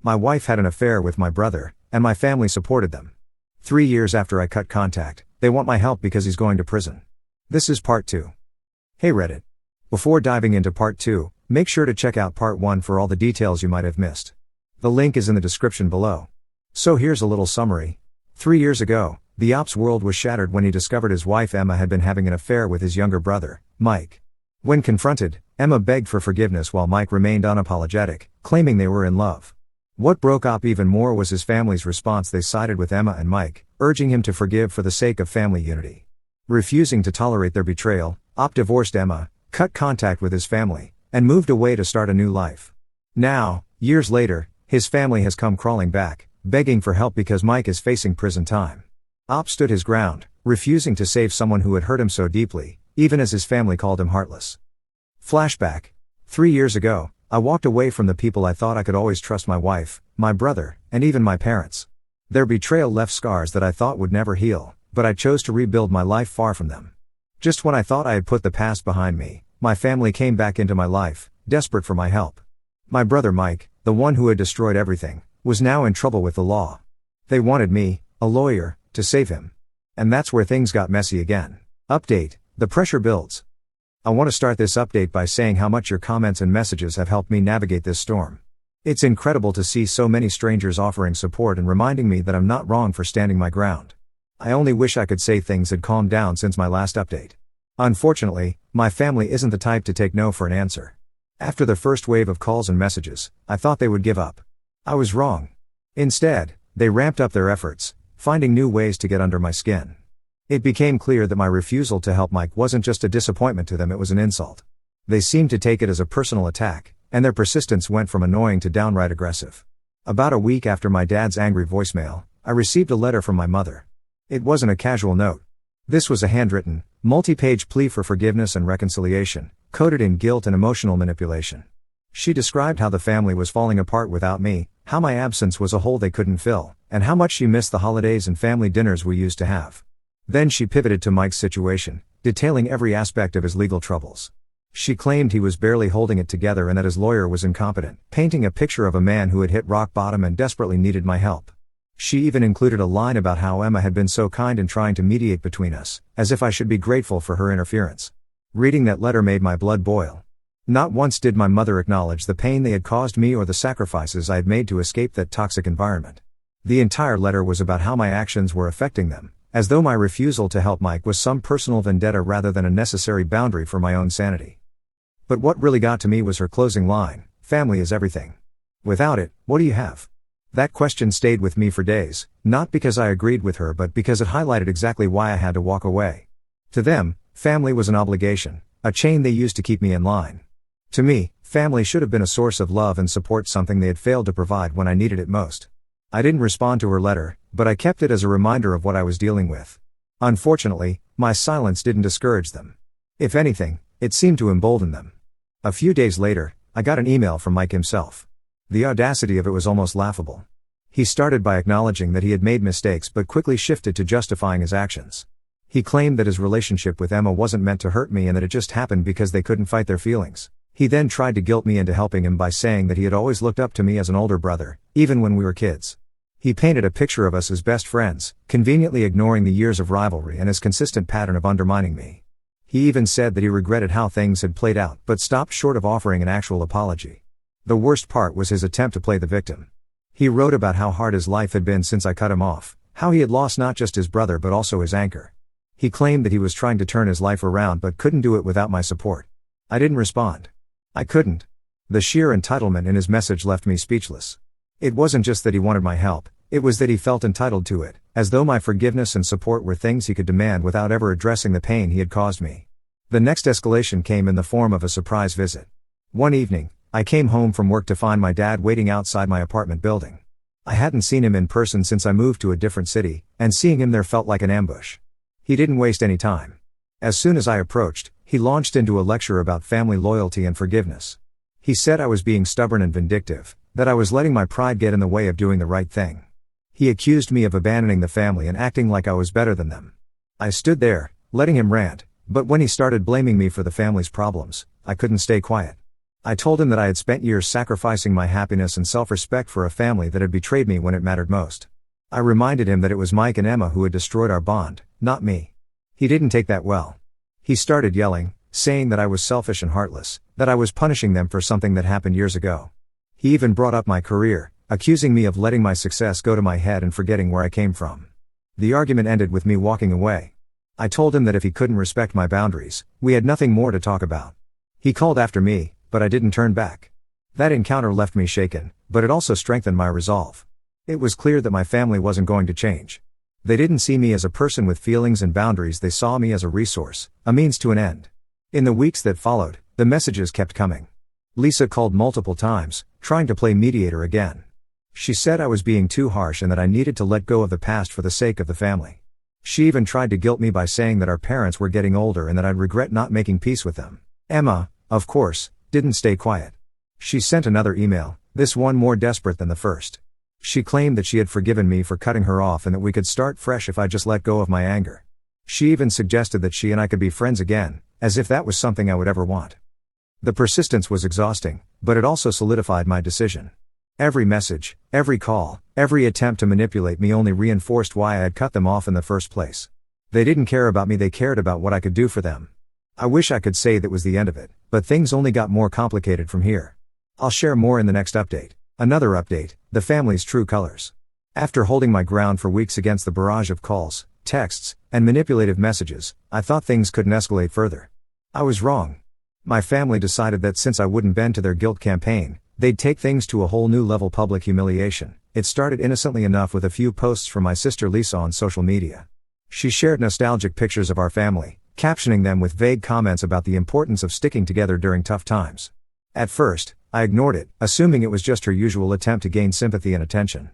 My wife had an affair with my brother, and my family supported them. 3 years after I cut contact, they want my help because he's going to prison. This is part 2. Hey Reddit. Before diving into part 2, make sure to check out part 1 for all the details you might have missed. The link is in the description below. So here's a little summary. 3 years ago, the Op's world was shattered when he discovered his wife Emma had been having an affair with his younger brother, Mike. When confronted, Emma begged for forgiveness while Mike remained unapologetic, claiming they were in love. What broke Op even more was his family's response. They sided with Emma and Mike, urging him to forgive for the sake of family unity. Refusing to tolerate their betrayal, Op divorced Emma, cut contact with his family, and moved away to start a new life. Now, years later, his family has come crawling back, begging for help because Mike is facing prison time. Op stood his ground, refusing to save someone who had hurt him so deeply, even as his family called him heartless. Flashback. 3 years ago, I walked away from the people I thought I could always trust: my wife, my brother, and even my parents. Their betrayal left scars that I thought would never heal, but I chose to rebuild my life far from them. Just when I thought I had put the past behind me, my family came back into my life, desperate for my help. My brother Mike, the one who had destroyed everything, was now in trouble with the law. They wanted me, a lawyer, to save him. And that's where things got messy again. Update: the pressure builds. I want to start this update by saying how much your comments and messages have helped me navigate this storm. It's incredible to see so many strangers offering support and reminding me that I'm not wrong for standing my ground. I only wish I could say things had calmed down since my last update. Unfortunately, my family isn't the type to take no for an answer. After the first wave of calls and messages, I thought they would give up. I was wrong. Instead, they ramped up their efforts, finding new ways to get under my skin. It became clear that my refusal to help Mike wasn't just a disappointment to them, it was an insult. They seemed to take it as a personal attack, and their persistence went from annoying to downright aggressive. About a week after my dad's angry voicemail, I received a letter from my mother. It wasn't a casual note. This was a handwritten, multi-page plea for forgiveness and reconciliation, coded in guilt and emotional manipulation. She described how the family was falling apart without me, how my absence was a hole they couldn't fill, and how much she missed the holidays and family dinners we used to have. Then she pivoted to Mike's situation, detailing every aspect of his legal troubles. She claimed he was barely holding it together and that his lawyer was incompetent, painting a picture of a man who had hit rock bottom and desperately needed my help. She even included a line about how Emma had been so kind in trying to mediate between us, as if I should be grateful for her interference. Reading that letter made my blood boil. Not once did my mother acknowledge the pain they had caused me or the sacrifices I had made to escape that toxic environment. The entire letter was about how my actions were affecting them, as though my refusal to help Mike was some personal vendetta rather than a necessary boundary for my own sanity. But what really got to me was her closing line: family is everything. Without it, what do you have? That question stayed with me for days, not because I agreed with her but because it highlighted exactly why I had to walk away. To them, family was an obligation, a chain they used to keep me in line. To me, family should have been a source of love and support, something they had failed to provide when I needed it most. I didn't respond to her letter, but I kept it as a reminder of what I was dealing with. Unfortunately, my silence didn't discourage them. If anything, it seemed to embolden them. A few days later, I got an email from Mike himself. The audacity of it was almost laughable. He started by acknowledging that he had made mistakes but quickly shifted to justifying his actions. He claimed that his relationship with Emma wasn't meant to hurt me and that it just happened because they couldn't fight their feelings. He then tried to guilt me into helping him by saying that he had always looked up to me as an older brother, even when we were kids. He painted a picture of us as best friends, conveniently ignoring the years of rivalry and his consistent pattern of undermining me. He even said that he regretted how things had played out but stopped short of offering an actual apology. The worst part was his attempt to play the victim. He wrote about how hard his life had been since I cut him off, how he had lost not just his brother but also his anchor. He claimed that he was trying to turn his life around but couldn't do it without my support. I didn't respond. I couldn't. The sheer entitlement in his message left me speechless. It wasn't just that he wanted my help, it was that he felt entitled to it, as though my forgiveness and support were things he could demand without ever addressing the pain he had caused me. The next escalation came in the form of a surprise visit. One evening, I came home from work to find my dad waiting outside my apartment building. I hadn't seen him in person since I moved to a different city, and seeing him there felt like an ambush. He didn't waste any time. As soon as I approached, he launched into a lecture about family loyalty and forgiveness. He said I was being stubborn and vindictive, that I was letting my pride get in the way of doing the right thing. He accused me of abandoning the family and acting like I was better than them. I stood there, letting him rant, but when he started blaming me for the family's problems, I couldn't stay quiet. I told him that I had spent years sacrificing my happiness and self-respect for a family that had betrayed me when it mattered most. I reminded him that it was Mike and Emma who had destroyed our bond, not me. He didn't take that well. He started yelling, saying that I was selfish and heartless, that I was punishing them for something that happened years ago. He even brought up my career, accusing me of letting my success go to my head and forgetting where I came from. The argument ended with me walking away. I told him that if he couldn't respect my boundaries, we had nothing more to talk about. He called after me, but I didn't turn back. That encounter left me shaken, but it also strengthened my resolve. It was clear that my family wasn't going to change. They didn't see me as a person with feelings and boundaries, they saw me as a resource, a means to an end. In the weeks that followed, the messages kept coming. Lisa called multiple times, trying to play mediator again. She said I was being too harsh and that I needed to let go of the past for the sake of the family. She even tried to guilt me by saying that our parents were getting older and that I'd regret not making peace with them. Emma, of course, didn't stay quiet. She sent another email, this one more desperate than the first. She claimed that she had forgiven me for cutting her off and that we could start fresh if I just let go of my anger. She even suggested that she and I could be friends again, as if that was something I would ever want. The persistence was exhausting, but it also solidified my decision. Every message, every call, every attempt to manipulate me only reinforced why I had cut them off in the first place. They didn't care about me, they cared about what I could do for them. I wish I could say that was the end of it, but things only got more complicated from here. I'll share more in the next update. Another update, the family's true colors. After holding my ground for weeks against the barrage of calls, texts, and manipulative messages, I thought things couldn't escalate further. I was wrong. My family decided that since I wouldn't bend to their guilt campaign, they'd take things to a whole new level: public humiliation. It started innocently enough with a few posts from my sister Lisa on social media. She shared nostalgic pictures of our family, captioning them with vague comments about the importance of sticking together during tough times. At first, I ignored it, assuming it was just her usual attempt to gain sympathy and attention.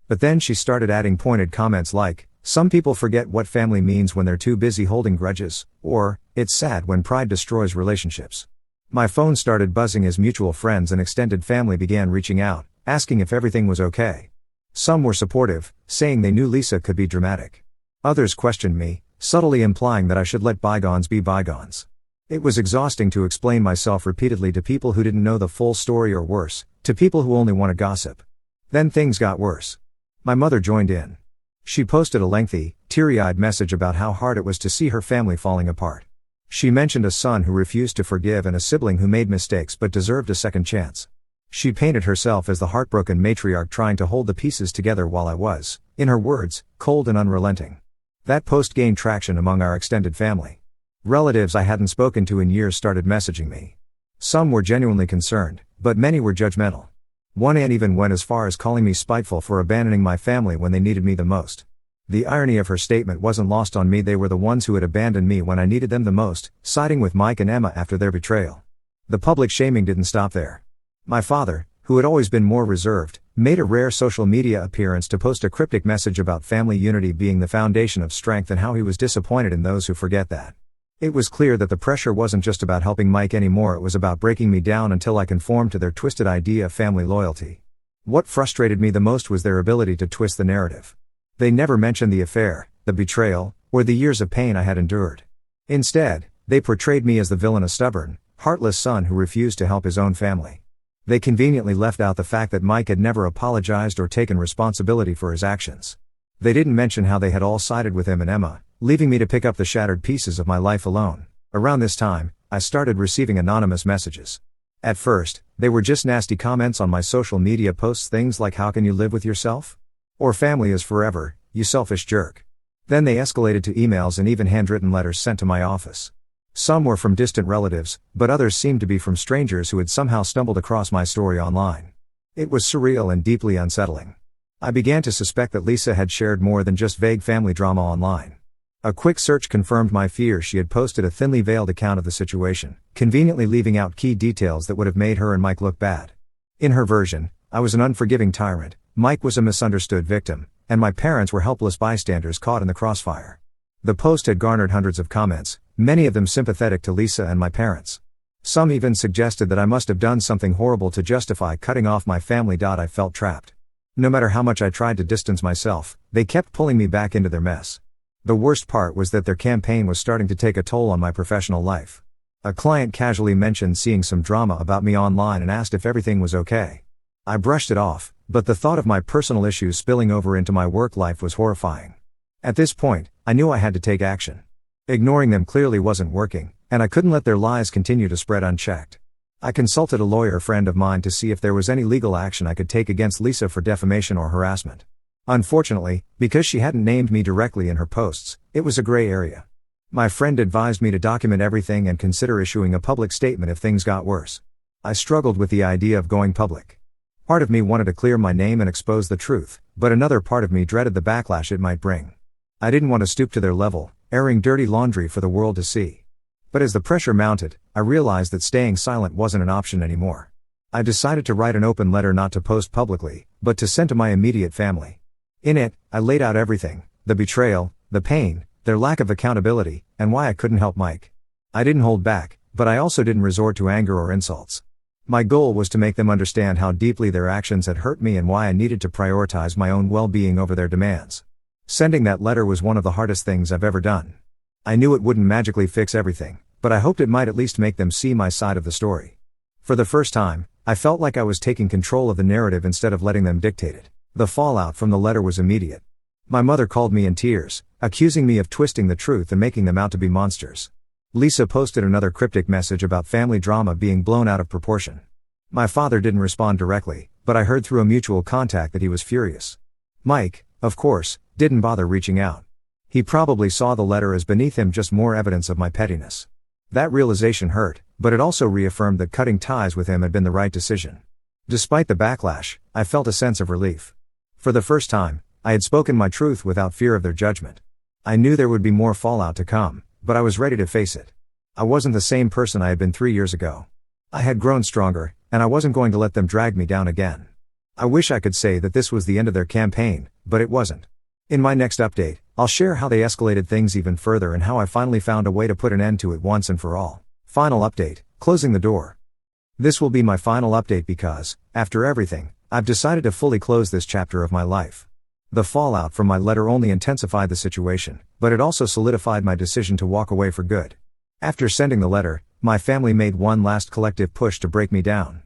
But then she started adding pointed comments like, "Some people forget what family means when they're too busy holding grudges," or, "It's sad when pride destroys relationships." My phone started buzzing as mutual friends and extended family began reaching out, asking if everything was okay. Some were supportive, saying they knew Lisa could be dramatic. Others questioned me, subtly implying that I should let bygones be bygones. It was exhausting to explain myself repeatedly to people who didn't know the full story, or worse, to people who only want to gossip. Then things got worse. My mother joined in. She posted a lengthy, teary-eyed message about how hard it was to see her family falling apart. She mentioned a son who refused to forgive and a sibling who made mistakes but deserved a second chance. She painted herself as the heartbroken matriarch trying to hold the pieces together while I was, in her words, cold and unrelenting. That post gained traction among our extended family. Relatives I hadn't spoken to in years started messaging me. Some were genuinely concerned, but many were judgmental. One aunt even went as far as calling me spiteful for abandoning my family when they needed me the most. The irony of her statement wasn't lost on me. They were the ones who had abandoned me when I needed them the most, siding with Mike and Emma after their betrayal. The public shaming didn't stop there. My father, who had always been more reserved, made a rare social media appearance to post a cryptic message about family unity being the foundation of strength and how he was disappointed in those who forget that. It was clear that the pressure wasn't just about helping Mike anymore, it was about breaking me down until I conformed to their twisted idea of family loyalty. What frustrated me the most was their ability to twist the narrative. They never mentioned the affair, the betrayal, or the years of pain I had endured. Instead, they portrayed me as the villain, a stubborn, heartless son who refused to help his own family. They conveniently left out the fact that Mike had never apologized or taken responsibility for his actions. They didn't mention how they had all sided with him and Emma, leaving me to pick up the shattered pieces of my life alone. Around this time, I started receiving anonymous messages. At first, they were just nasty comments on my social media posts, things like "How can you live with yourself?" or "Family is forever, you selfish jerk." Then they escalated to emails and even handwritten letters sent to my office. Some were from distant relatives, but others seemed to be from strangers who had somehow stumbled across my story online. It was surreal and deeply unsettling. I began to suspect that Lisa had shared more than just vague family drama online. A quick search confirmed my fears. She had posted a thinly veiled account of the situation, conveniently leaving out key details that would have made her and Mike look bad. In her version, I was an unforgiving tyrant, Mike was a misunderstood victim, and my parents were helpless bystanders caught in the crossfire. The post had garnered hundreds of comments, many of them sympathetic to Lisa and my parents. Some even suggested that I must have done something horrible to justify cutting off my family. I felt trapped. No matter how much I tried to distance myself, they kept pulling me back into their mess. The worst part was that their campaign was starting to take a toll on my professional life. A client casually mentioned seeing some drama about me online and asked if everything was okay. I brushed it off, but the thought of my personal issues spilling over into my work life was horrifying. At this point, I knew I had to take action. Ignoring them clearly wasn't working, and I couldn't let their lies continue to spread unchecked. I consulted a lawyer friend of mine to see if there was any legal action I could take against Lisa for defamation or harassment. Unfortunately, because she hadn't named me directly in her posts, it was a gray area. My friend advised me to document everything and consider issuing a public statement if things got worse. I struggled with the idea of going public. Part of me wanted to clear my name and expose the truth, but another part of me dreaded the backlash it might bring. I didn't want to stoop to their level, airing dirty laundry for the world to see. But as the pressure mounted, I realized that staying silent wasn't an option anymore. I decided to write an open letter not to post publicly, but to send to my immediate family. In it, I laid out everything: the betrayal, the pain, their lack of accountability, and why I couldn't help Mike. I didn't hold back, but I also didn't resort to anger or insults. My goal was to make them understand how deeply their actions had hurt me and why I needed to prioritize my own well-being over their demands. Sending that letter was one of the hardest things I've ever done. I knew it wouldn't magically fix everything, but I hoped it might at least make them see my side of the story. For the first time, I felt like I was taking control of the narrative instead of letting them dictate it. The fallout from the letter was immediate. My mother called me in tears, accusing me of twisting the truth and making them out to be monsters. Lisa posted another cryptic message about family drama being blown out of proportion. My father didn't respond directly, but I heard through a mutual contact that he was furious. Mike, of course, didn't bother reaching out. He probably saw the letter as beneath him, just more evidence of my pettiness. That realization hurt, but it also reaffirmed that cutting ties with him had been the right decision. Despite the backlash, I felt a sense of relief. For the first time, I had spoken my truth without fear of their judgment. I knew there would be more fallout to come, but I was ready to face it. I wasn't the same person I had been 3 years ago. I had grown stronger, and I wasn't going to let them drag me down again. I wish I could say that this was the end of their campaign, but it wasn't. In my next update, I'll share how they escalated things even further and how I finally found a way to put an end to it once and for all. Final update: closing the door. This will be my final update because, after everything, I've decided to fully close this chapter of my life. The fallout from my letter only intensified the situation, but it also solidified my decision to walk away for good. After sending the letter, my family made one last collective push to break me down.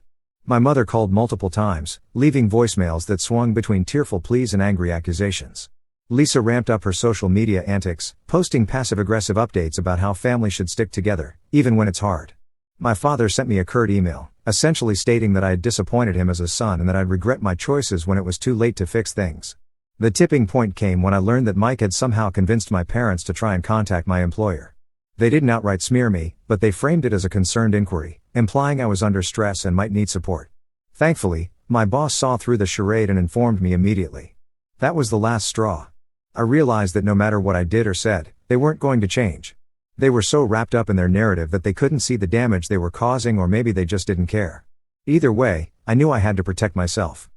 My mother called multiple times, leaving voicemails that swung between tearful pleas and angry accusations. Lisa ramped up her social media antics, posting passive-aggressive updates about how family should stick together, even when it's hard. My father sent me a curt email, essentially stating that I had disappointed him as a son and that I'd regret my choices when it was too late to fix things. The tipping point came when I learned that Mike had somehow convinced my parents to try and contact my employer. They didn't outright smear me, but they framed it as a concerned inquiry, implying I was under stress and might need support. Thankfully, my boss saw through the charade and informed me immediately. That was the last straw. I realized that no matter what I did or said, they weren't going to change. They were so wrapped up in their narrative that they couldn't see the damage they were causing, or maybe they just didn't care. Either way, I knew I had to protect myself.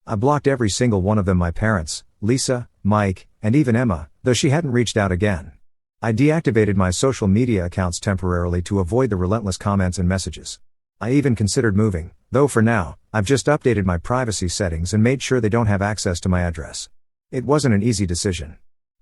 I blocked every single one of them: my parents, Lisa, Mike, and even Emma, though she hadn't reached out again. I deactivated my social media accounts temporarily to avoid the relentless comments and messages. I even considered moving, though for now, I've just updated my privacy settings and made sure they don't have access to my address. It wasn't an easy decision.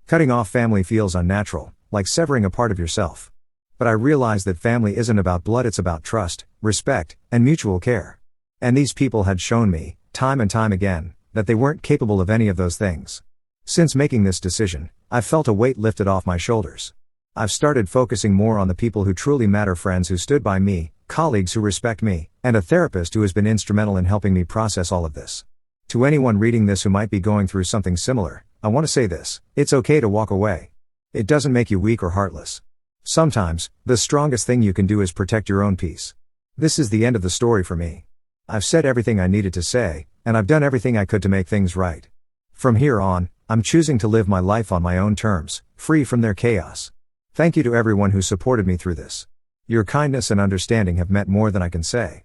Cutting off family feels unnatural, like severing a part of yourself. But I realized that family isn't about blood, it's about trust, respect, and mutual care. And these people had shown me, time and time again, that they weren't capable of any of those things. Since making this decision, I've felt a weight lifted off my shoulders. I've started focusing more on the people who truly matter: friends who stood by me, colleagues who respect me, and a therapist who has been instrumental in helping me process all of this. To anyone reading this who might be going through something similar, I want to say this: it's okay to walk away. It doesn't make you weak or heartless. Sometimes, the strongest thing you can do is protect your own peace. This is the end of the story for me. I've said everything I needed to say, and I've done everything I could to make things right. From here on, I'm choosing to live my life on my own terms, free from their chaos. Thank you to everyone who supported me through this. Your kindness and understanding have meant more than I can say.